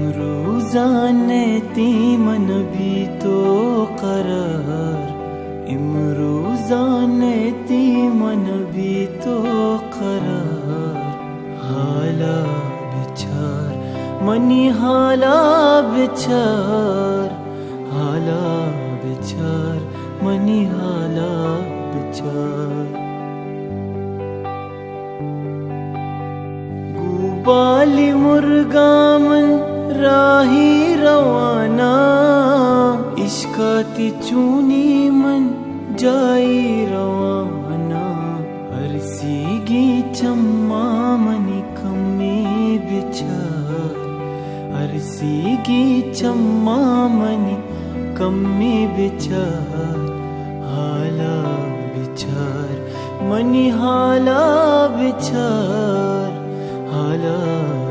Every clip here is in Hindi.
इम्रूज़ाने तीमन भी तो करार, इम्रूज़ाने तीमन भी तो करार। हाला बिचार मनी हाला बिचार, हाला बिचार मनी हाला बिचार। गुबाली मुर्गामन राही रवाना, इश्काती चूनी मन जाई रवाना। अरसीगी चम्मा मनी कमी बिचार, अरसीगी चम्मा मनी कमी बिचार। हाला बिचार मनी हाला बिचार, हाला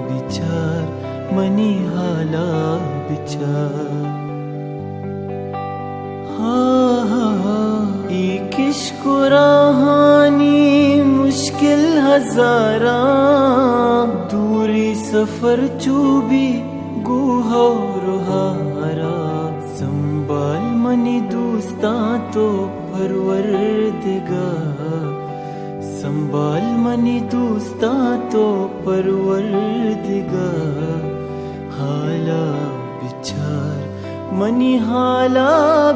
बिचार मनी हाला बिचार। एक इश्क राहानी मुश्किल हजारा, दूरी सफर चूबी गुहा रुहारा। संभाल मनी दोस्ता तो परवरदिगार, संभाल मनी दोस्ता तो परवरदिगार। हाला बिचार मनी हाला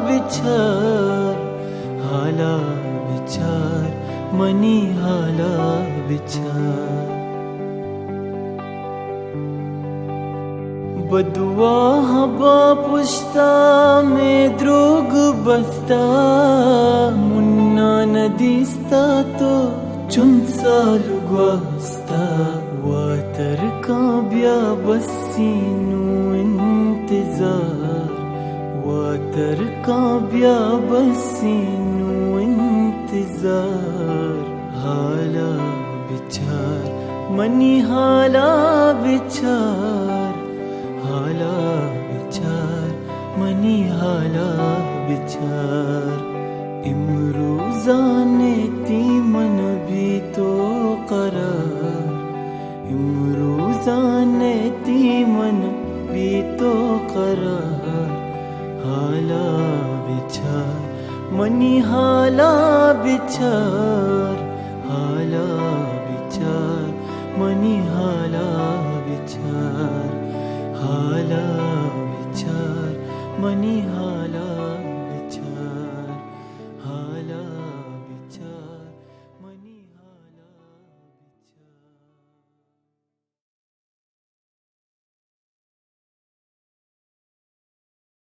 बिचार, हाला बिचार मनी हाला बिचार। बदुआ हबा पुश्ता में द्रोग बस्ता, मुन्ना नदीस्ता तो चुनसा लुगवास्ता। वातर का ब्या बसीनू इंतजार, वातर का ब्या बसीनू इंतजार। हाला बिचार मनी हाला बिचार, हाला बिचार मनी हाला बिचार। इम्रूज़ाने तीमन भी तो करार, इम्रूज़ाने तीमन भी तो करार। हाला बिचार मनी हाला बिचार, हाला बिचार मनी हाला बिचार। हाला बिचार मनी हाला